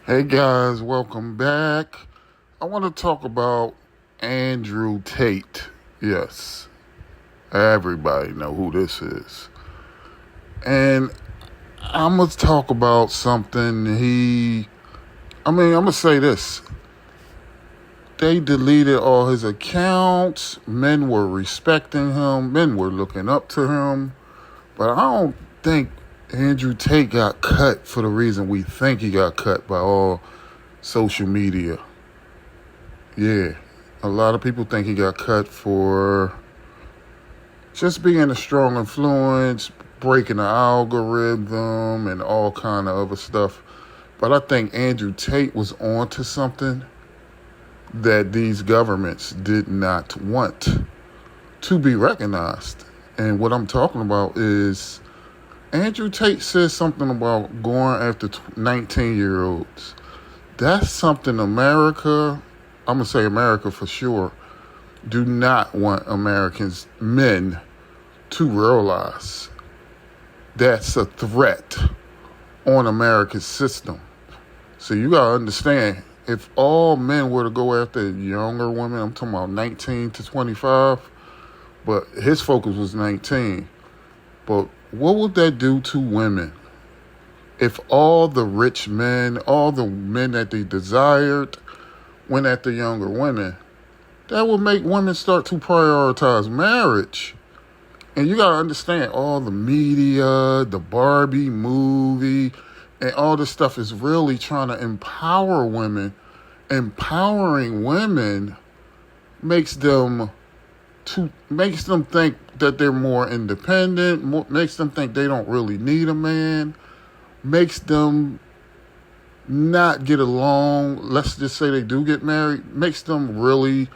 Hey guys, welcome back. I want to talk about Andrew Tate. Yes, everybody know who this is. And I'm going to talk about something I'm going to say this. They deleted all his accounts. Men were respecting him. Men were looking up to him. But I don't think Andrew Tate got cut for the reason we think he got cut by all social media. Yeah, a lot of people think he got cut for just being a strong influence, breaking the algorithm, and all kind of other stuff. But I think Andrew Tate was onto something that these governments did not want to be recognized. And what I'm talking about is Andrew Tate says something about going after 19-year-olds. That's something America, I'm going to say America for sure, do not want men to realize that's a threat on America's system. So you got to understand, if all men were to go after younger women, I'm talking about 19 to 25, but his focus was 19. But what would that do to women? If all the rich men, all the men that they desired went after younger women, that would make women start to prioritize marriage. And you got to understand, all the media, the Barbie movie, and all this stuff is really trying to empower women. Empowering women makes them think that they're more independent, makes them think they don't really need a man, makes them not get along. Let's just say they do get married, makes them really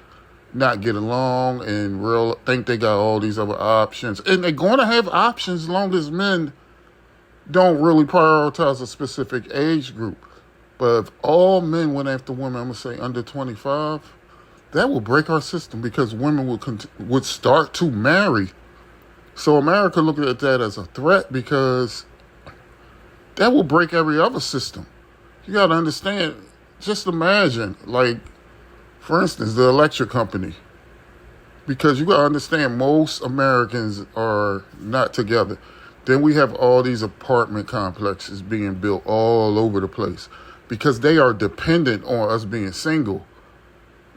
not get along and think they got all these other options. And they're going to have options as long as men don't really prioritize a specific age group. But if all men went after women, I'm going to say under 25, that will break our system because women would start to marry. So America looked at that as a threat because that will break every other system. You got to understand, just imagine, like, for instance, the electric company. Because you got to understand, most Americans are not together. Then we have all these apartment complexes being built all over the place because they are dependent on us being single.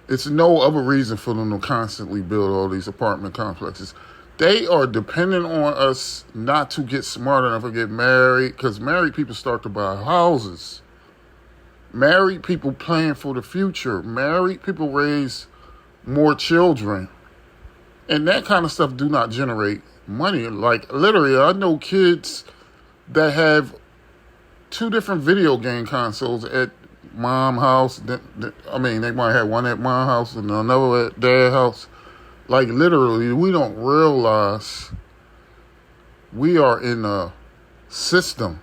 It's no other reason for them to constantly build all these apartment complexes. They are dependent on us not to get smart enough to get married, because married people start to buy houses. Married people plan for the future. Married people raise more children. And that kind of stuff do not generate money. Like, literally, I know kids that have 2 different video game consoles at mom house. They might have one at my house and another at dad house. Like, literally, we don't realize we are in a system.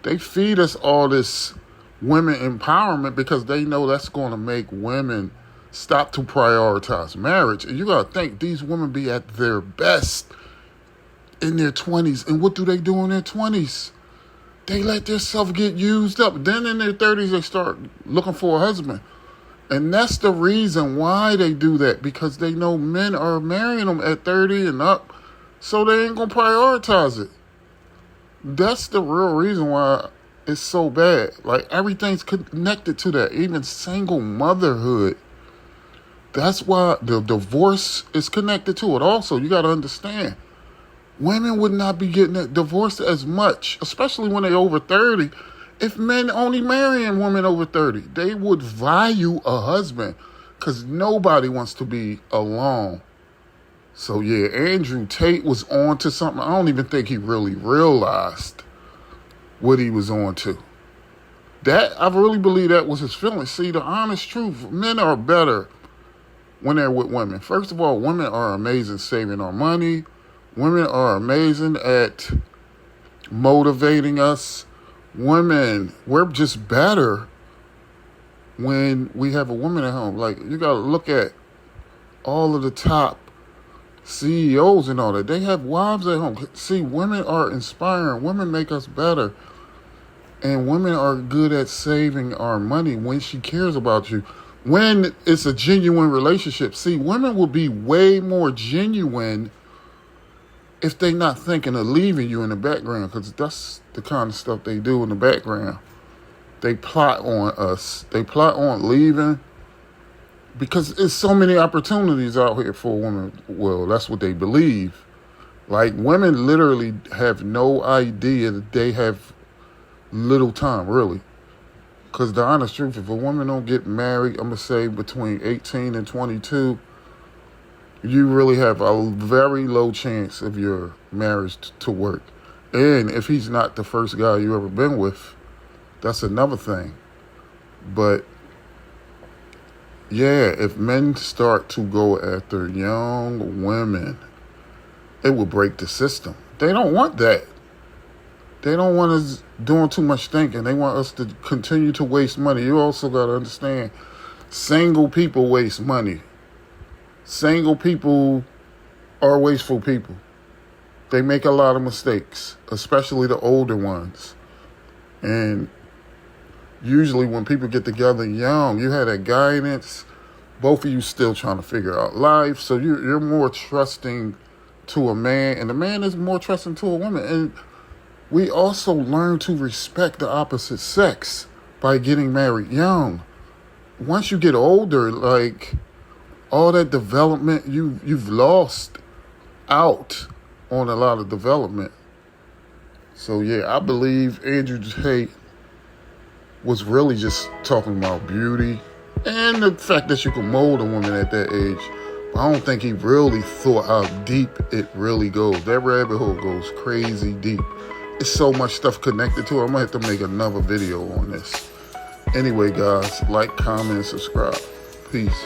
They feed us all this women empowerment because they know that's going to make women stop to prioritize marriage. And you got to think, these women be at their best in their 20s. And what do they do in their 20s? They let themselves get used up. Then in their 30s, they start looking for a husband. And that's the reason why they do that, because they know men are marrying them at 30 and up, so they ain't going to prioritize it. That's the real reason why it's so bad. Like, everything's connected to that, even single motherhood. That's why the divorce is connected to it. Also, you got to understand, women would not be getting divorced as much, especially when they're over 30. If men only marrying women over 30, they would value a husband because nobody wants to be alone. So yeah, Andrew Tate was on to something. I don't even think he really realized what he was on to. I really believe that was his feeling. See, the honest truth, men are better when they're with women. First of all, women are amazing saving our money. Women are amazing at motivating us. Women, we're just better when we have a woman at home. Like, you got to look at all of the top CEOs and all that. They have wives at home. See, women are inspiring. Women make us better. And women are good at saving our money when she cares about you. When it's a genuine relationship. See, women will be way more genuine if they not thinking of leaving you in the background, because that's the kind of stuff they do in the background. They plot on us. They plot on leaving because there's so many opportunities out here for a woman. Well, that's what they believe. Like, women literally have no idea that they have little time, really. Because the honest truth, if a woman don't get married, I'm going to say between 18 and 22, you really have a very low chance of your marriage to work. And if he's not the first guy you ever been with, that's another thing. But yeah, if men start to go after young women, it will break the system. They don't want that. They don't want us doing too much thinking. They want us to continue to waste money. You also got to understand, single people waste money. Single people are wasteful people. They make a lot of mistakes, especially the older ones. And usually when people get together young, you have that guidance. Both of you still trying to figure out life. So you're more trusting to a man, and the man is more trusting to a woman. And we also learn to respect the opposite sex by getting married young. Once you get older, like, all that development, you've lost out on a lot of development. So yeah, I believe Andrew Tate was really just talking about beauty and the fact that you can mold a woman at that age. But I don't think he really thought how deep it really goes. That rabbit hole goes crazy deep. It's so much stuff connected to it. I'm going to have to make another video on this. Anyway, guys, like, comment, subscribe. Peace.